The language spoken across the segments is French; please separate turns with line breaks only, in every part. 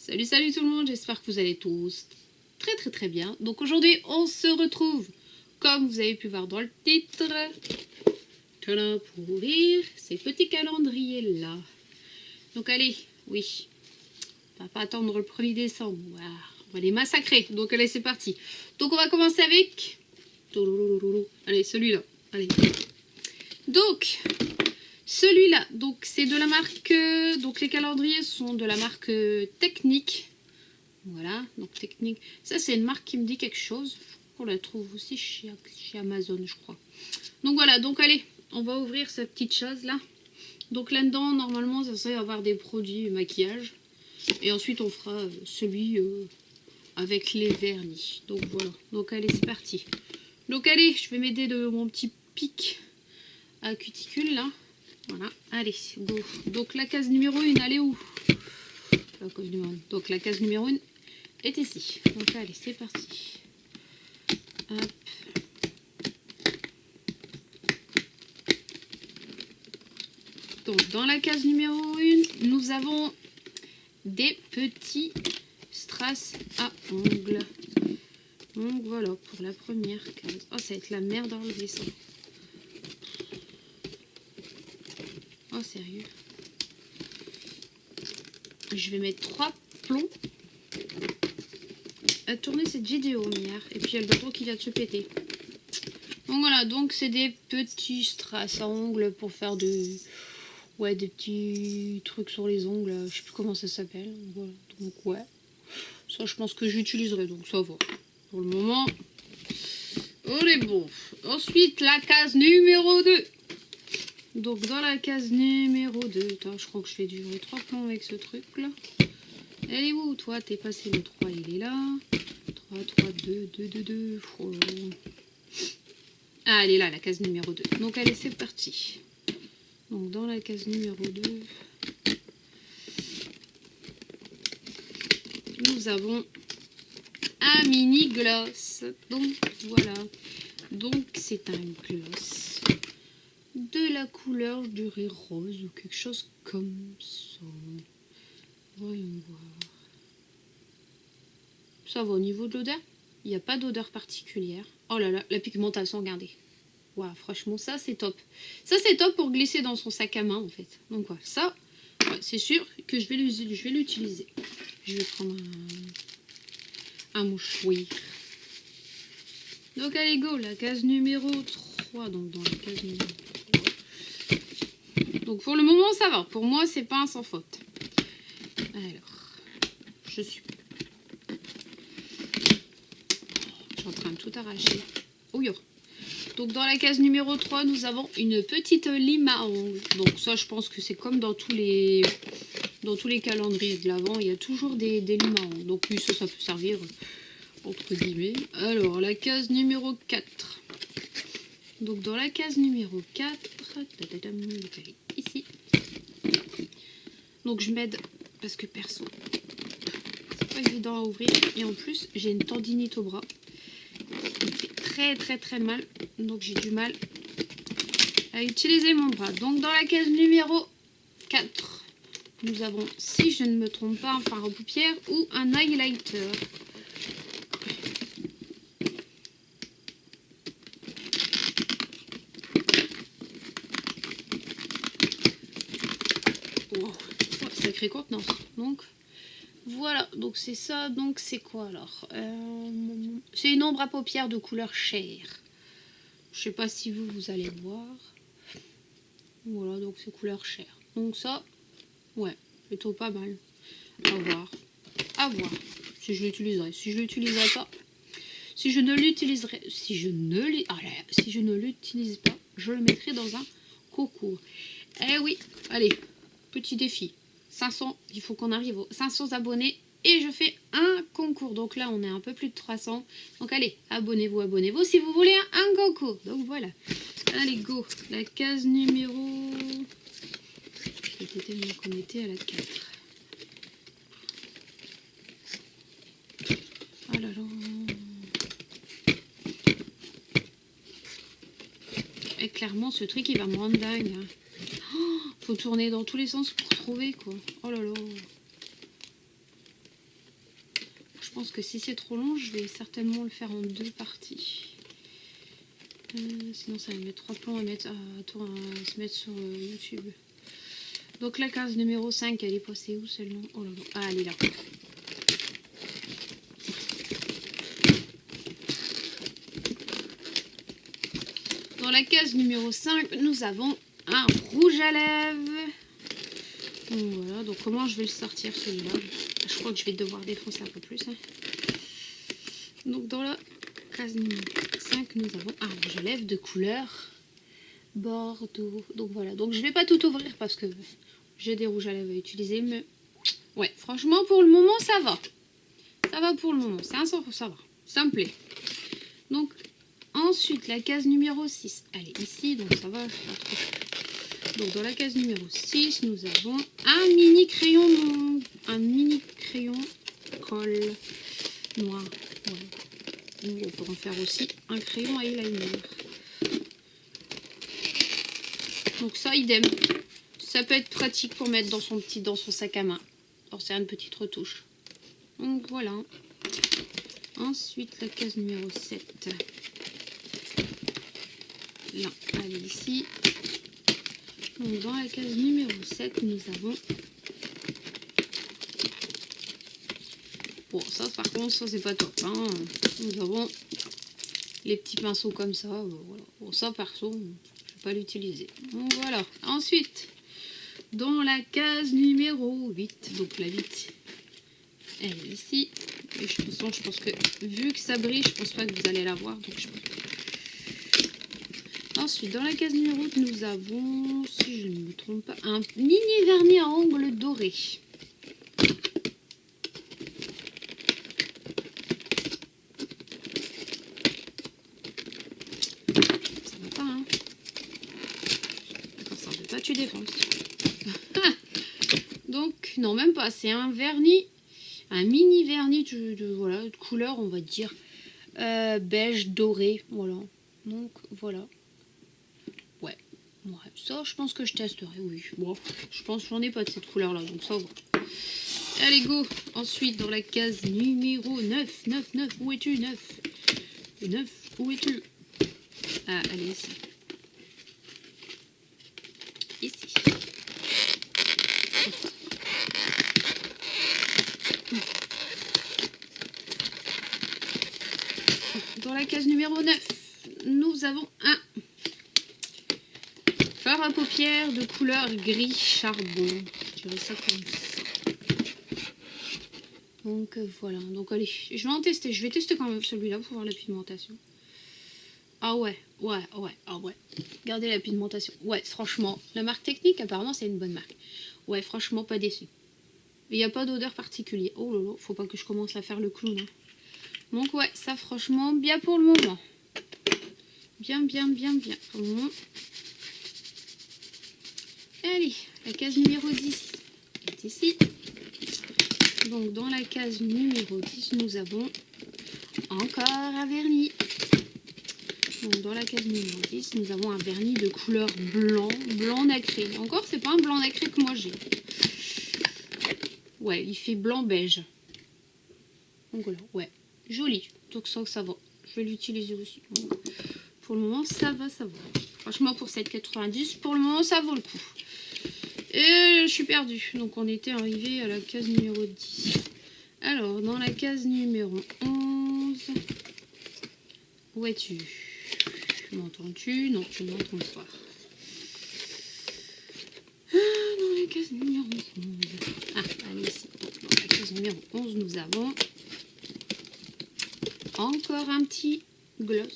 Salut, salut tout le monde, j'espère que vous allez tous très bien. Donc aujourd'hui, on se retrouve, comme vous avez pu voir dans le titre, pour ouvrir ces petits calendriers-là. Donc allez, oui, on va pas attendre le 1er décembre, voilà, on va les massacrer. Donc allez, c'est parti. Donc on va commencer avec... Allez, celui-là, allez. Donc... Celui-là, donc c'est de la marque, donc les calendriers sont de la marque Technic. Voilà, donc Technic. Ça c'est une marque qui me dit quelque chose. On la trouve aussi chez Amazon, je crois. Donc voilà, donc allez, on va ouvrir cette petite chose là. Donc là-dedans, normalement, ça serait avoir des produits maquillage. Et ensuite, on fera celui avec les vernis. Donc voilà, donc allez, c'est parti. Donc allez, je vais m'aider de mon petit pic à cuticule là. Voilà, allez, go. Donc la case numéro 1, elle est où? Donc la case numéro 1 est ici. Donc allez, c'est parti. Hop. Donc dans la case numéro 1, nous avons des petits strass à ongles. Donc voilà, pour la première case. Oh, ça va être la merde à enlever ça. Oh, sérieux. Je vais mettre 3 plombs à tourner cette vidéo, hier. Et puis, il y a le bâton qui vient de se péter. Donc voilà, donc c'est des petits strass à ongles pour faire des petits trucs sur les ongles. Je sais plus comment ça s'appelle. Voilà, donc ouais. Ça, je pense que j'utiliserai, donc ça va. Pour le moment, on est bon. Ensuite, la case numéro 2. Donc dans la case numéro 2, attends, je crois que je vais durer 3 plans avec ce truc là. Elle est où toi? T'es passé le 3, il est là. 3, 3, 2, 2, 2, 2. Oh. Ah, elle est là, la case numéro 2. Donc allez, c'est parti. Donc dans la case numéro 2, nous avons un mini gloss. Donc voilà. Donc c'est un gloss de la couleur, je dirais rose ou quelque chose comme ça. Voyons voir. Ça va au niveau de l'odeur. Il n'y a pas d'odeur particulière. Oh là là, la pigmentation, regardez. Waouh, franchement, ça c'est top. Ça c'est top pour glisser dans son sac à main en fait. Donc voilà, ça, ouais, c'est sûr que je vais l'utiliser. Je vais prendre un mouchoir. Donc allez, go, la case numéro 3. Donc dans la case numéro 3. Donc pour le moment, ça va. Pour moi, c'est pas un sans faute. Alors, je suis en train de tout arracher. Oh yo. Donc dans la case numéro 3, nous avons une petite lime à ongles. Donc ça, je pense que c'est comme dans tous les calendriers de l'Avent, il y a toujours des limes à ongles. Donc oui, ça peut servir entre guillemets. Alors, la case numéro 4. Donc dans la case numéro 4, ici. Donc je m'aide parce que perso, c'est pas évident à ouvrir. Et en plus, j'ai une tendinite au bras. Ça me fait très mal. Donc j'ai du mal à utiliser mon bras. Donc dans la case numéro 4, nous avons, si je ne me trompe pas, un fard à paupières ou un highlighter. Oh, sacrée contenance. Donc voilà, donc c'est ça. Donc c'est quoi alors? C'est une ombre à paupières de couleur chair. Je sais pas si vous allez voir. Voilà, donc c'est couleur chair. Donc ça, ouais, plutôt pas mal. À voir. À voir. Si je l'utiliserai. Si je l'utiliserai pas. Si je ne l'utiliserai. Si je ne l'utilise pas, je le mettrai dans un concours. Eh oui, allez, petit défi. 500, il faut qu'on arrive aux 500 abonnés. Et je fais un concours. Donc là, on est un peu plus de 300. Donc allez, abonnez-vous si vous voulez un concours. Donc voilà. Allez, go. La case numéro... C'était tellement qu'on était à la 4. Oh là là. Et clairement, ce truc, il va me rendre dingue. Hein. Oh, faut tourner dans tous les sens pour trouver, quoi. Oh là là. pense que si c'est trop long, je vais certainement le faire en 2 parties. Sinon ça va mettre 3 plombs à se mettre sur YouTube. Donc la case numéro 5, elle est passée où celle-là? Oh là là. Ah, elle est là. Dans la case numéro 5, nous avons un rouge à lèvres. Donc voilà, donc comment je vais le sortir celui-là? Je crois que je vais devoir défoncer un peu plus. Hein. Donc dans la case numéro 5, nous avons un rouge à lèvres de couleur bordeaux. Donc voilà, donc je vais pas tout ouvrir parce que j'ai des rouges à lèvres à utiliser. Mais ouais, franchement pour le moment ça va. Ça va pour le moment, ça va, ça me plaît. Donc ensuite la case numéro 6, elle est ici, donc ça va. Donc dans la case numéro 6, nous avons un mini crayon colle noir. Voilà. On peut en faire aussi un crayon eyeliner. Donc ça idem. Ça peut être pratique pour mettre dans son sac à main. Alors c'est une petite retouche. Donc voilà. Ensuite la case numéro 7. Là, elle est ici. Donc dans la case numéro 7, nous avons... Bon, ça par contre, ça c'est pas top. Hein. Nous avons les petits pinceaux comme ça. Voilà. Bon, ça perso, je ne vais pas l'utiliser. Donc voilà. Ensuite, dans la case numéro 8, donc la 8, elle est ici. Et je pense que vu que ça brille, je pense pas que vous allez la voir. Donc je... Ensuite, dans la case numéro 8, nous avons, si je ne me trompe pas, un mini vernis à ongles doré. Ça va pas, hein? D'accord, ça ne veut pas, tu défonces. Donc, non, même pas. C'est un vernis, un mini vernis voilà, de couleur, on va dire, beige doré. Voilà. Donc, voilà. Ouais, ça je pense que je testerai, oui. Bon, je pense que j'en ai pas de cette couleur là, donc ça va. Allez, go. Ensuite, dans la case numéro 9, où es-tu, 9? 9, où es-tu? Ah, elle est ici. Ici. Dans la case numéro 9, nous avons un fard à paupières de couleur gris charbon. Je dirais ça comme ça. Donc voilà. Donc allez, je vais en tester. Je vais tester quand même celui-là pour voir la pigmentation. Ah ouais. Ah ouais. Regardez la pigmentation. Ouais, franchement, la marque Technique, apparemment, c'est une bonne marque. Ouais, franchement, pas déçu. Il n'y a pas d'odeur particulière. Oh là là, faut pas que je commence à faire le clown. Hein. Donc ouais, ça franchement, bien pour le moment. Bien. Allez, la case numéro 10 est ici. Donc dans la case numéro 10, nous avons encore un vernis. Donc dans la case numéro 10, nous avons un vernis de couleur blanc nacré. Encore, c'est pas un blanc nacré que moi j'ai. Ouais, il fait blanc beige. Donc voilà, ouais, joli. Donc ça va. Je vais l'utiliser aussi. Donc, pour le moment, ça va. Franchement, pour 7,90, pour le moment, ça vaut le coup. Et je suis perdue. Donc on était arrivé à la case numéro 10. Alors, dans la case numéro 11, où es-tu? M'entends-tu? Non, tu ne m'entends pas. Dans la case numéro 11. Ah, allez ici. Dans la case numéro 11, nous avons encore un petit gloss.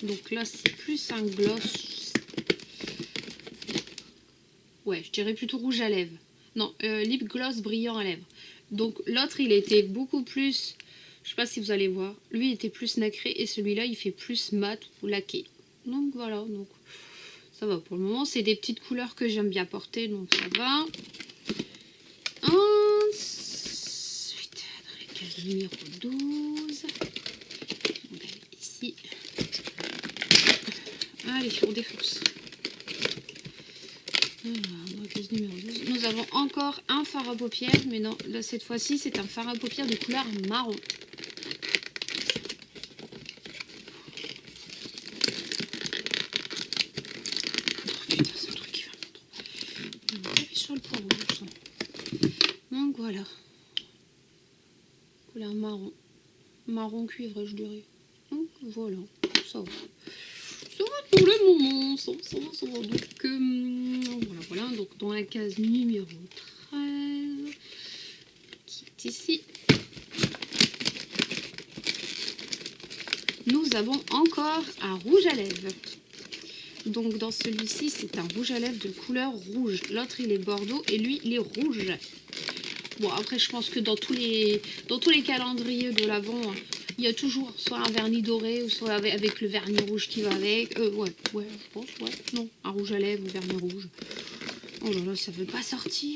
Donc là, c'est plus un gloss. Ouais, je dirais plutôt rouge à lèvres. Non, lip gloss brillant à lèvres. Donc l'autre, il était beaucoup plus... Je sais pas si vous allez voir. Lui, il était plus nacré et celui-là, il fait plus mat ou laqué. Donc voilà, donc ça va. Pour le moment, c'est des petites couleurs que j'aime bien porter, donc ça va. Ensuite, dans la case numéro 12, on va ici. Allez, on défonce. Alors, dans la case numéro 12, nous avons encore un fard à paupières, mais non, là cette fois-ci c'est un fard à paupières de couleur marron. Putain, c'est un truc qui va trop. On va taper sur le point rouge. Donc voilà. Couleur marron. Marron cuivre, je dirais. Donc voilà, ça va. Ça va pour le moment, ça va. Donc voilà. Donc dans la case numéro 13, qui est ici, nous avons encore un rouge à lèvres. Donc dans celui-ci, c'est un rouge à lèvres de couleur rouge. L'autre, il est bordeaux et lui, il est rouge. Bon, après, je pense que dans tous les calendriers de l'Avent, il y a toujours soit un vernis doré ou soit avec le vernis rouge qui va avec. Ouais, je pense, ouais. Non, un rouge à lèvres ou vernis rouge. Oh là là, ça veut pas sortir.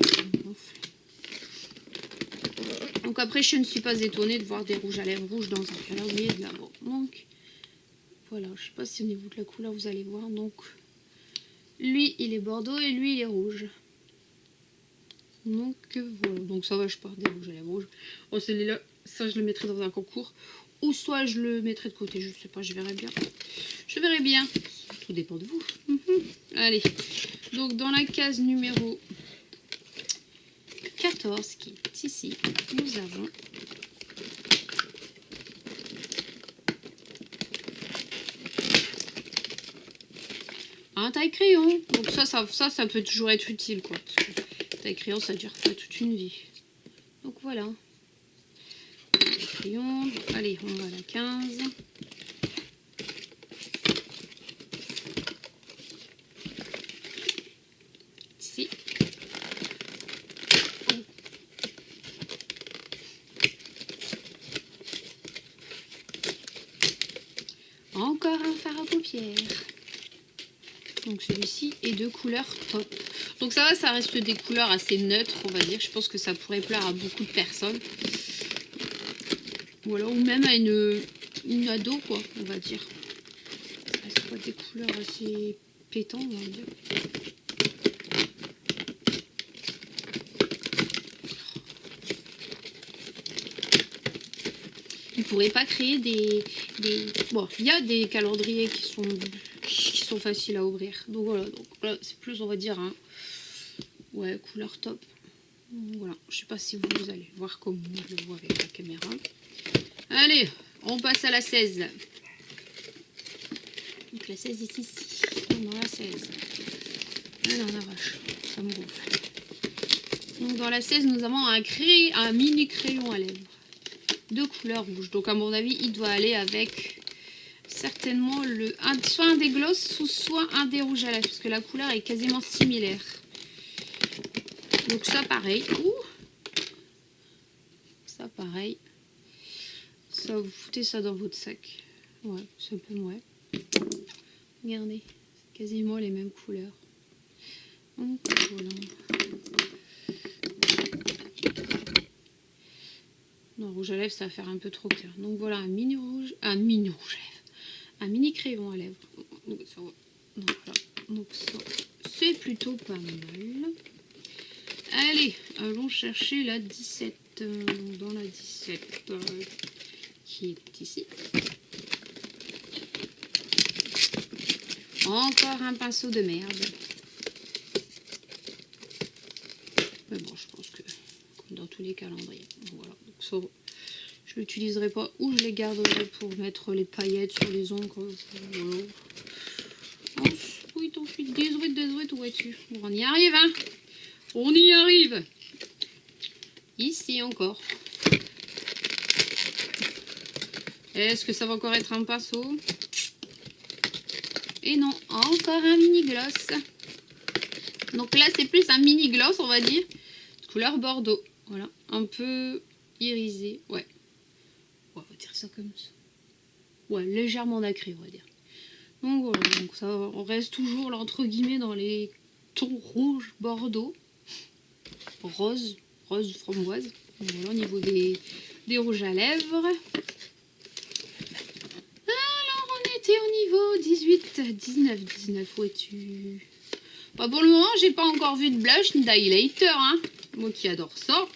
Donc après, je ne suis pas étonnée de voir des rouges à lèvres rouges dans un calendrier de l'Avent. Donc, voilà, je sais pas si au niveau de la couleur, vous allez voir. Donc, lui, il est bordeaux et lui, il est rouge. Donc voilà, donc ça va, je pars des rouges à lèvres rouges. Oh, celui-là, ça je le mettrai dans un concours. Ou soit je le mettrai de côté, je sais pas, je verrai bien. Je verrai bien. Tout dépend de vous. Allez, donc dans la case numéro 14, qui est ici, nous avons un taille-crayon. Donc ça peut toujours être utile, quoi. Parce que taille-crayon, ça dure pas toute une vie. Donc voilà. Taille-crayon. Allez, on va à la 15. Ici. Encore un fard à paupières. Donc celui-ci est de couleur top. Donc ça va, ça reste des couleurs assez neutres, on va dire. Je pense que ça pourrait plaire à beaucoup de personnes. Voilà, ou même à une ado, quoi, on va dire. C'est pas des couleurs assez pétantes, on va dire. Il pourrait pas créer des... Bon, il y a des calendriers qui sont faciles à ouvrir. Donc voilà, donc là, c'est plus, on va dire, hein, ouais, couleur top. Voilà, je sais pas si vous allez voir comme moi je le vois avec la caméra. Allez, on passe à la 16. Donc la 16 est ici. Dans la 16. Ah non, la vache, ça me gonfle. Donc dans la 16, nous avons un mini crayon à lèvres de couleur rouge. Donc à mon avis, il doit aller avec certainement soit un des glosses ou soit un des rouges à lèvres. Parce que la couleur est quasiment similaire. Donc ça pareil. Ça pareil. Ça, vous foutez ça dans votre sac. Ouais, c'est un peu ouais. Regardez, quasiment les mêmes couleurs. Donc voilà. Non, rouge à lèvres, ça va faire un peu trop clair. Donc voilà, un mini rouge à lèvres. Un mini crayon à lèvres. Donc ça, voilà. Donc ça, c'est plutôt pas mal. Allez, allons chercher la 17. Dans la 17, qui est ici. Encore un pinceau de merde. Mais bon, je pense que comme dans tous les calendriers. Voilà, donc ça, je l'utiliserai pas ou je les garderai pour mettre les paillettes sur les ongles. Voilà. Ensuite, désolé, où es-tu? Bon, on y arrive, hein? On y arrive! Ici encore. Est-ce que ça va encore être un pinceau? Et non, encore un mini gloss. Donc là, c'est plus un mini gloss, on va dire. Couleur bordeaux. Voilà, un peu irisé. Ouais. On va dire ça comme ça. Ouais, légèrement nacré, on va dire. Donc voilà, donc ça, on reste toujours là, entre guillemets, dans les tons rouge bordeaux. Rose framboise. Voilà, au niveau des rouges à lèvres. Alors, on était au niveau 18, 19, où es-tu? Bah, pour le moment, j'ai pas encore vu de blush ni d'highlighter, hein. Moi qui adore ça.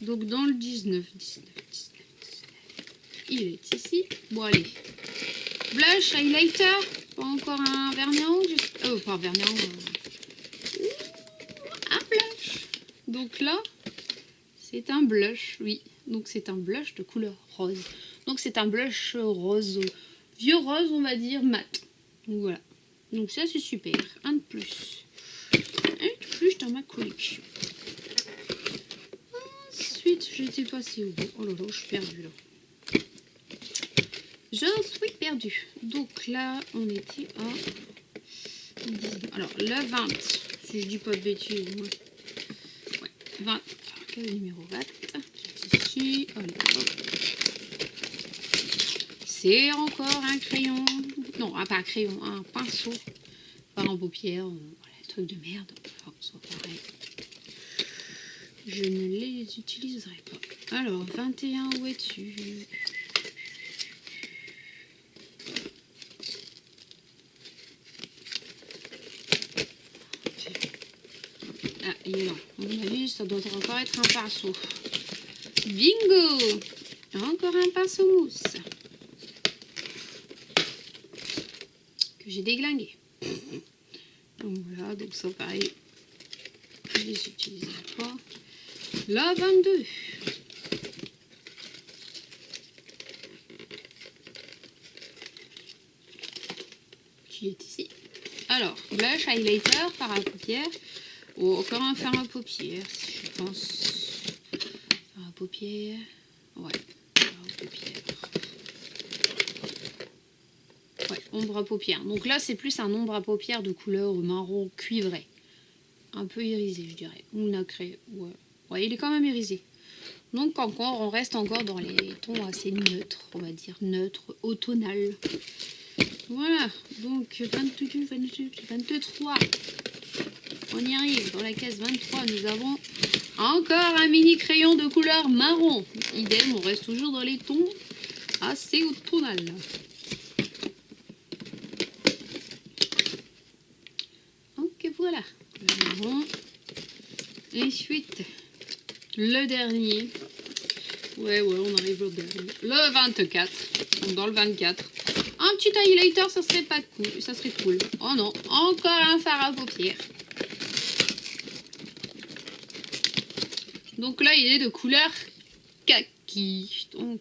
Donc dans le 19, il est ici. Bon allez. Blush, highlighter, pas encore un vernis à ongles. Pas un vernis à ongles. Un blush. Donc là, c'est un blush, oui. Donc c'est un blush de couleur rose. Donc c'est un blush rose, vieux rose on va dire, mat. Donc voilà. Donc ça c'est super. Un de plus. Un de plus dans ma collection. Ensuite j'étais passée où? Oh là là, je suis perdue là. Je suis perdue. Donc là on était à 19. Alors le 20, si je dis pas de bêtises. Ouais, 20. Alors, quel est le numéro 20? Ici. Allez, hop. C'est encore un crayon. Non, pas un crayon, un pinceau. Pas en paupières. Voilà, truc de merde. Enfin, c'est pareil. Je ne les utiliserai pas. Alors, 21, où es-tu? Ah, il est là. À mon avis, ça doit encore être un pinceau. Bingo! Encore un pinceau mousse. Que j'ai déglingué. Donc voilà, donc ça pareil. Je les utiliserai pas. La 22. Qui est ici. Alors, blush, highlighter, fard à paupières. Oh, encore un fard à paupières, je pense. Fard à paupières. Ouais, fard à paupières. Ouais, ombre à paupières. Donc là, c'est plus un ombre à paupières de couleur marron cuivré. Un peu irisé, je dirais. Ou nacré. Ouais. Ouais, il est quand même irisé. Donc encore, on reste encore dans les tons assez neutres, on va dire neutres, automnal. Voilà, donc 22, 22, 23. On y arrive. Dans la case 23, nous avons encore un mini crayon de couleur marron. Idem, on reste toujours dans les tons assez automnal. Donc voilà. Le marron. Ensuite, le dernier. Ouais, on arrive au dernier. Le 24. Donc dans le 24. Un petit highlighter, ça serait pas cool. Ça serait cool. Oh non, encore un fard à paupières. Donc là, il est de couleur kaki. Donc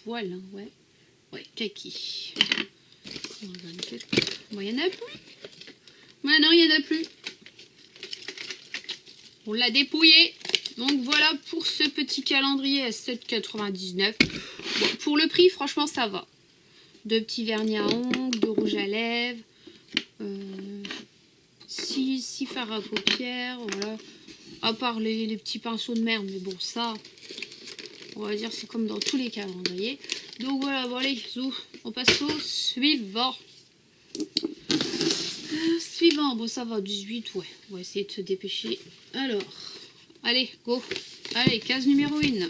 voilà, ouais. Ouais, kaki. Bon, il n'y en a plus. Ouais, non, il n'y en a plus. On l'a dépouillé. Donc voilà pour ce petit calendrier à 7,99. Bon, pour le prix, franchement, ça va. Deux petits vernis à ongles, deux rouges à lèvres, 6 fards à paupières, voilà. À part les petits pinceaux de merde, mais bon, ça, on va dire, c'est comme dans tous les calendriers. Donc voilà, bon allez, on passe au suivant. Suivant, bon ça va, 18, ouais. On va essayer de se dépêcher. Alors, allez, go. Allez, case numéro 1.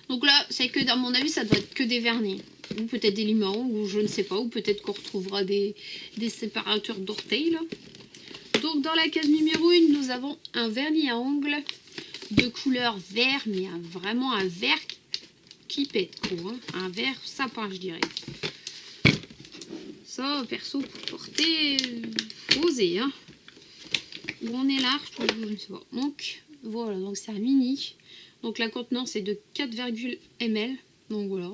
Donc là, c'est que, à mon avis, ça doit être que des vernis. Ou peut-être des limons, ou je ne sais pas. Ou peut-être qu'on retrouvera des séparateurs d'orteils, là. Donc dans la case numéro 1, nous avons un vernis à ongles de couleur vert, mais vraiment un vert qui pète, quoi. Hein. Un vert sapin, je dirais. Ça, perso, pour porter, oser, hein. Où on est large, je ne sais pas. Donc, voilà, donc c'est un mini. Donc la contenance est de 4,1 ml. Donc voilà.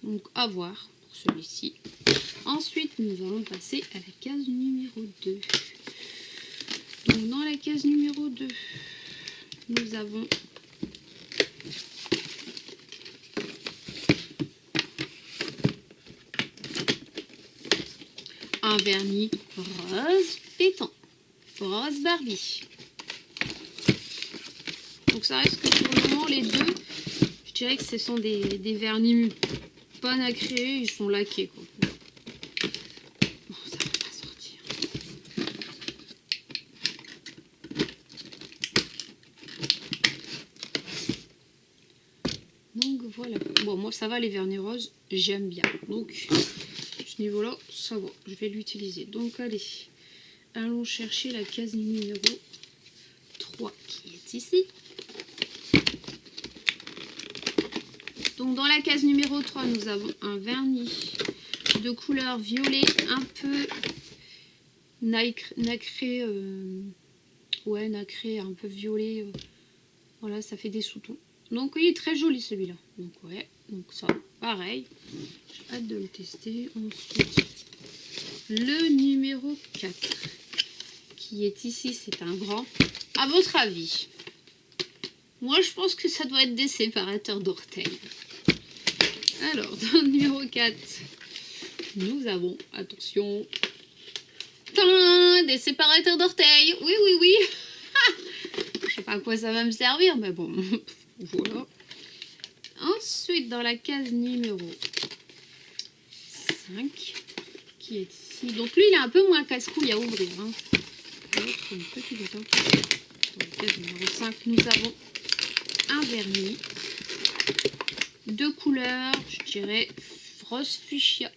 Donc à voir pour celui-ci. Ensuite, nous allons passer à la case numéro 2. Donc dans la case numéro 2, nous avons un vernis rose pétant, rose Barbie. Donc ça reste que pour le moment les deux, je dirais que ce sont des vernis pas nacrés, ils sont laqués quoi. Bon, ça va pas sortir. Donc voilà. Bon, moi ça va, les vernis roses, j'aime bien. Donc, à ce niveau-là, ça va, je vais l'utiliser. Donc allez, allons chercher la case numéro 3 qui est ici. Donc dans la case numéro 3, nous avons un vernis de couleur violet un peu nacré, ouais, nacré, un peu violet. Voilà, ça fait des sous-tons. Donc il est très joli celui-là. Donc ouais, donc ça, pareil. J'ai hâte de le tester. Ensuite, le numéro 4 qui est ici, c'est un grand. À votre avis? Moi, je pense que ça doit être des séparateurs d'orteils. Alors, dans le numéro 4, nous avons, attention, des séparateurs d'orteils. Oui, oui, oui. Je sais pas à quoi ça va me servir, mais bon, voilà. Ensuite, dans la case numéro 5, qui est ici. Donc lui, il est un peu moins casse-couille à ouvrir. Hein. L'autre, un peu plus longtemps. Dans la case numéro 5, nous avons un vernis de couleur, je dirais, rose fuchsia.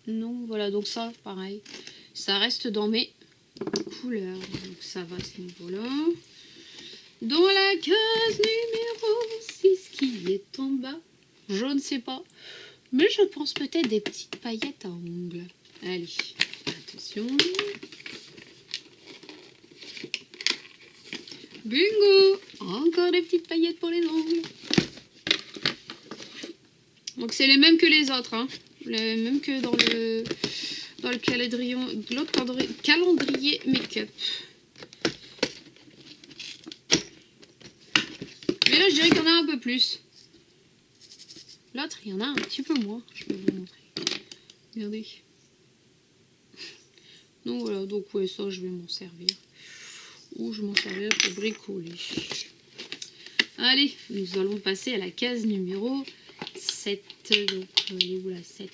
Non, voilà, donc ça, pareil. Ça reste dans mes couleurs. Donc ça va à ce niveau-là. Dans la case numéro 6 qui est en bas, je ne sais pas, mais je pense peut-être des petites paillettes à ongles. Allez, attention. Bingo! Encore des petites paillettes pour les ongles. Donc c'est les mêmes que les autres, hein. Les mêmes que dans le calendrier, l'autre calendrier make-up. Mais là, je dirais qu'il y en a un peu plus. L'autre, il y en a un petit peu moins. Je vais vous montrer. Regardez. Donc voilà, donc ouais, ça, je vais m'en servir. Ou je m'en servir pour bricoler. Allez, nous allons passer à la case numéro 7. Donc, elle est où la 7?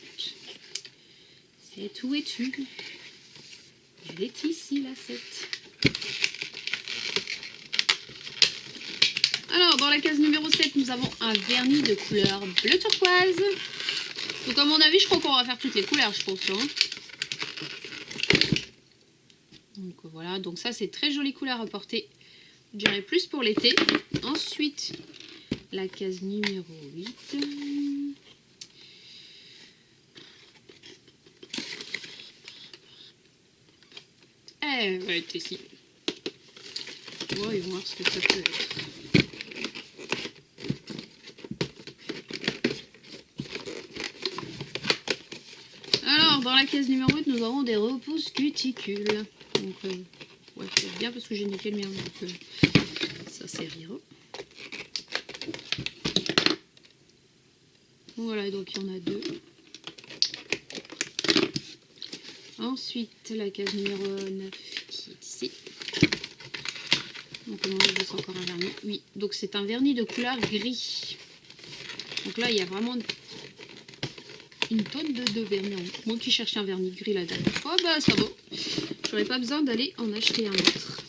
7, où es-tu? Elle est ici, la 7. Alors, dans la case numéro 7, nous avons un vernis de couleur bleu turquoise. Donc, à mon avis, je crois qu'on va faire toutes les couleurs, je pense. Hein. Donc, voilà. Donc, ça, c'est très jolie couleur à porter. Je dirais plus pour l'été. Ensuite, la case numéro 8. Elle va être ici. Voyons voir ce que ça peut être. Alors, dans la case numéro 8, nous avons des repousses cuticules. Donc, ouais, c'est bien parce que j'ai niqué le mien. Donc, ça servira. Voilà, donc il y en a 2. Ensuite, la case numéro 9 qui est ici. Donc, on a c'est encore un vernis. Oui, donc c'est un vernis de couleur gris. Donc là, il y a vraiment une tonne de vernis. Moi qui cherchais un vernis gris la dernière fois, bah ça va. J'aurais pas besoin d'aller en acheter un autre.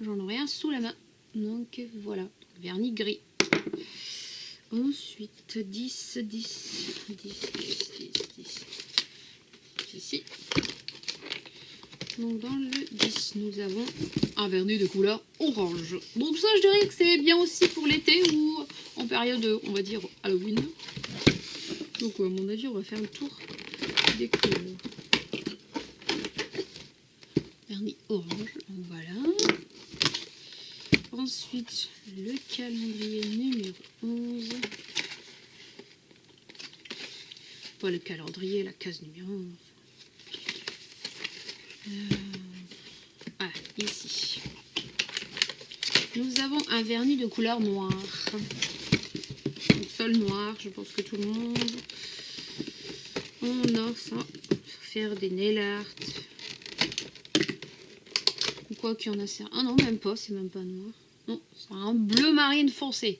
J'en aurai un sous la main. Donc voilà, vernis gris. Ensuite, 10. Ici. Donc dans le 10, nous avons un vernis de couleur orange. Donc ça, je dirais que c'est bien aussi pour l'été ou en période, on va dire, Halloween. Donc à mon avis, on va faire le tour des couleurs. Vernis orange, voilà. Ensuite, le calendrier numéro 11. Pas le calendrier, la case numéro 11. Ah, ici. Nous avons un vernis de couleur noire. Donc sol noir, je pense que tout le monde. On a ça pour faire des nail art. Ou quoi qu'il y en a ça. Ah non, même pas, c'est même pas noir. Non, c'est un bleu marine foncé.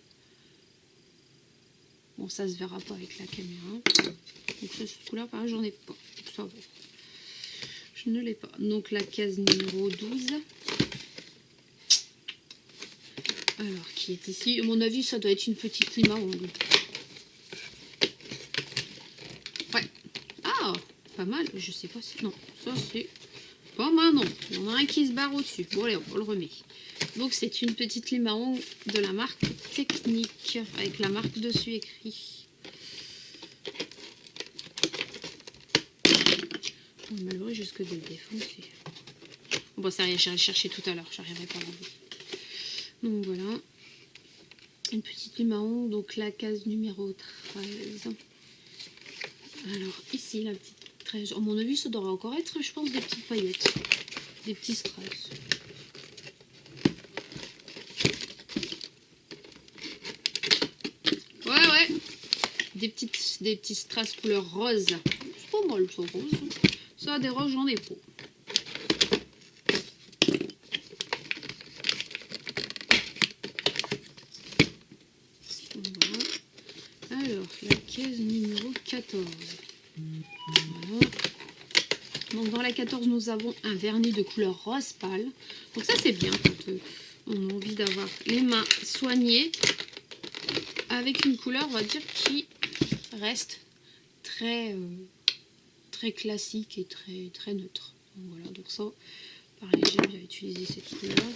Bon, ça se verra pas avec la caméra. Donc ça, cette couleur, pareil, j'en ai pas. Ça va. Je ne l'ai pas. Donc la case numéro 12. Alors, qui est ici? À mon avis, ça doit être une petite lime à ongles. Ouais. Ah, pas mal. Je sais pas si... Non, ça c'est pas mal, non. Il y en a un qui se barre au-dessus. Bon, allez, on le remet. Donc, c'est une petite lime marron de la marque Technique, avec la marque dessus écrit. On est malheureux jusque de le défoncer. Bon, ça rien, j'irai le chercher tout à l'heure. J'arriverai pas à l'enlever. Donc, voilà. Une petite lime marron, donc la case numéro 13. Alors, ici, la petite 13. À mon avis, ça devrait encore être, je pense, des petites paillettes. Des petits strass. Ouais. Des petits strass couleur rose. C'est pas mal, ça, rose. Ça, des roses, j'en ai pas. Voilà. Alors, la caisse numéro 14. Voilà. Donc, dans la 14, nous avons un vernis de couleur rose pâle. Donc, ça, c'est bien quand on a envie d'avoir les mains soignées avec une couleur, on va dire, qui reste très classique et très neutre. Donc, voilà, donc ça, pareil, j'aime bien utiliser cette couleur.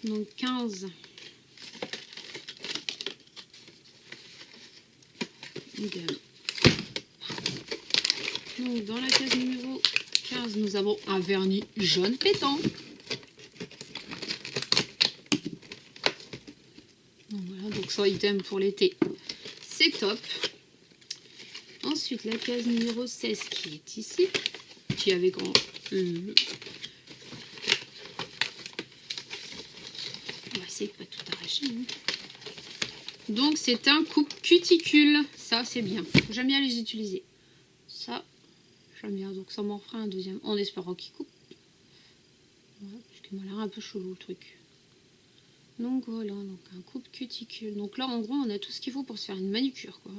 Donc 15. Idem. Donc dans la case numéro 15, nous avons un vernis jaune pétant. Donc voilà, donc ça item pour l'été. C'est top. Ensuite, la case numéro 16 qui est ici, qui est avec on va essayer de pas tout arracher. Hein. Donc c'est un coupe cuticule. Ça c'est bien. J'aime bien les utiliser. Ça, j'aime bien. Donc ça m'en fera un deuxième. En espérant qu'il coupe. Voilà, parce qu'il m'a l'air un peu chelou le truc. Donc voilà, donc un coupe cuticule. Donc là en gros on a tout ce qu'il faut pour se faire une manucure quoi.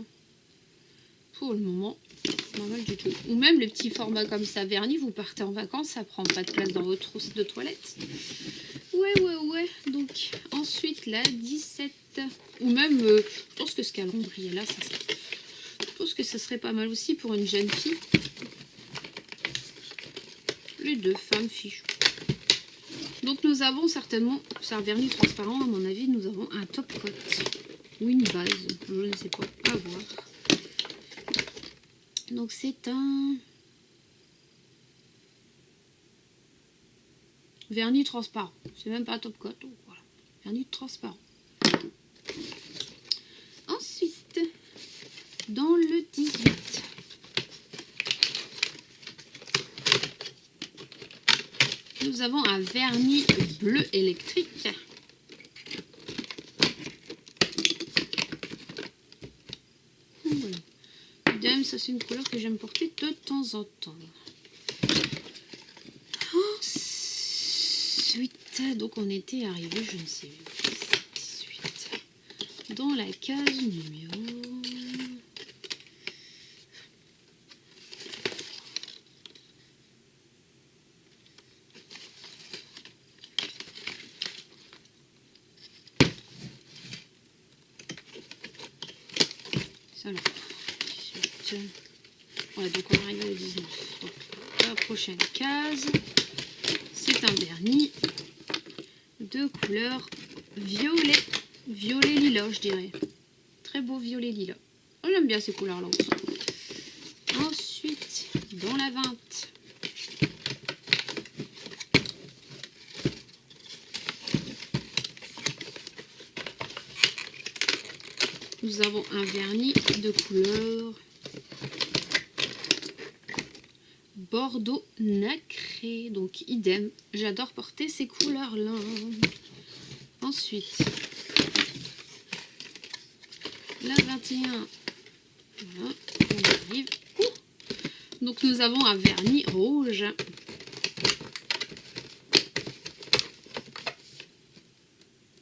Pour le moment, pas mal du tout. Ou même les petits formats comme ça vernis, vous partez en vacances, ça prend pas de place dans votre trousse de toilette. Ouais. Donc ensuite la 17. Ou même, je pense que ce calendrier là, je pense que ça serait pas mal aussi pour une jeune fille. Les deux femmes fiches. Donc nous avons certainement, c'est un vernis transparent à mon avis, nous avons un top coat. Ou une base, je ne sais pas, à voir. Donc c'est un vernis transparent. C'est même pas top coat. Donc voilà. Vernis transparent. Ensuite, dans le 18, nous avons un vernis bleu électrique. Voilà. Ça c'est une couleur que j'aime porter de temps en temps. Ensuite, donc on était arrivé, je ne sais plus, 18, dans la case numéro... Ça là, 18. Ouais, donc on arrive au 19. Donc, la prochaine case, c'est un vernis de couleur violet lilas, je dirais. Très beau violet lilas. Oh, j'aime bien ces couleurs-là aussi. Ensuite, dans la 20, nous avons un vernis de couleur bordeaux nacré, donc idem, j'adore porter ces couleurs là. Ensuite la 21, voilà, on arrive. Donc nous avons un vernis rouge.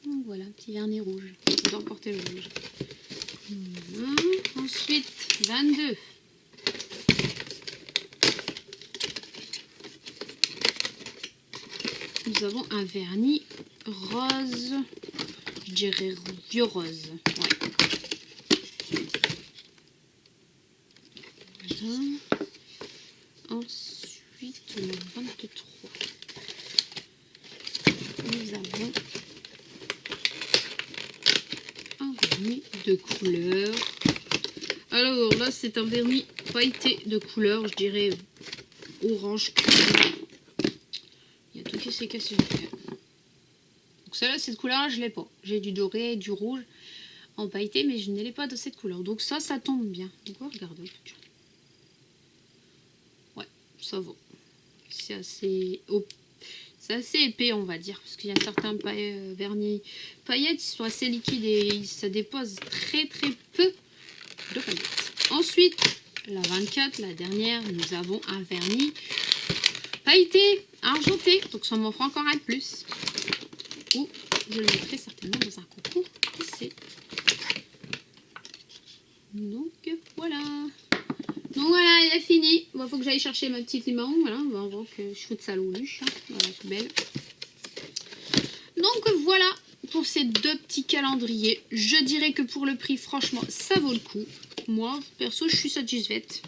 Donc voilà, un petit vernis rouge, j'adore porter le rouge. Voilà. Ensuite 22. Nous avons un vernis rose, je dirais vieux rose. Ouais. Voilà. de couleur. Alors là, c'est un vernis pailleté de couleur, je dirais orange. Il y a tout qui s'est cassé. Donc celle-là, cette couleur-là, je l'ai pas. J'ai du doré, du rouge en pailleté, mais je ne l'ai pas de cette couleur. Donc ça tombe bien. Donc on va regarder. Ouais, ça va. C'est assez épais, on va dire, parce qu'il y a certains vernis paillettes qui sont assez liquides et ça dépose très très peu de paillettes. Ensuite, la 24, la dernière, nous avons un vernis pailleté, argenté, donc ça m'offre encore un de plus. Ou je le mettrai certainement dans un concours, qui sait. Donc voilà. Donc voilà, il a fini. Bon, faut que j'aille chercher ma petite limon, voilà, avant que je foute ça à l'ouluche, hein, dans la poubelle. Donc voilà pour ces deux petits calendriers. Je dirais que pour le prix, franchement, ça vaut le coup. Moi, perso, je suis satisfaite.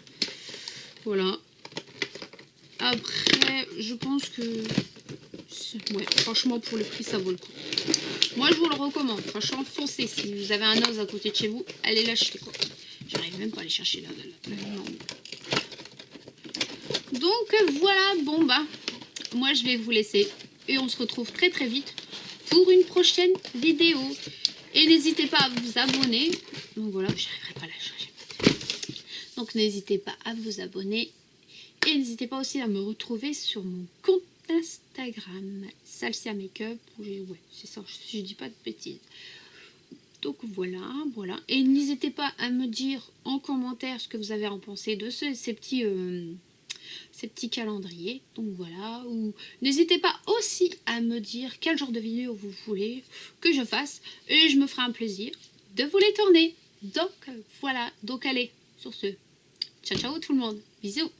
Voilà. Après, je pense que... ouais, franchement, pour le prix, ça vaut le coup. Moi, je vous le recommande. Franchement, foncez. Si vous avez un os à côté de chez vous, allez l'acheter, quoi. J'arrive même pas à aller chercher là. Donc voilà, bon bah, moi je vais vous laisser et on se retrouve très très vite pour une prochaine vidéo. Et n'hésitez pas à vous abonner. Donc voilà, j'arriverai pas à la chercher. Donc n'hésitez pas à vous abonner et n'hésitez pas aussi à me retrouver sur mon compte Instagram, Salsia Makeup. Ouais, c'est ça, si je dis pas de bêtises. Donc voilà. Et n'hésitez pas à me dire en commentaire ce que vous avez en pensé de ces petits calendriers. Donc voilà. Ou n'hésitez pas aussi à me dire quel genre de vidéo vous voulez que je fasse. Et je me ferai un plaisir de vous les tourner. Donc voilà. Donc allez, sur ce, ciao ciao tout le monde. Bisous.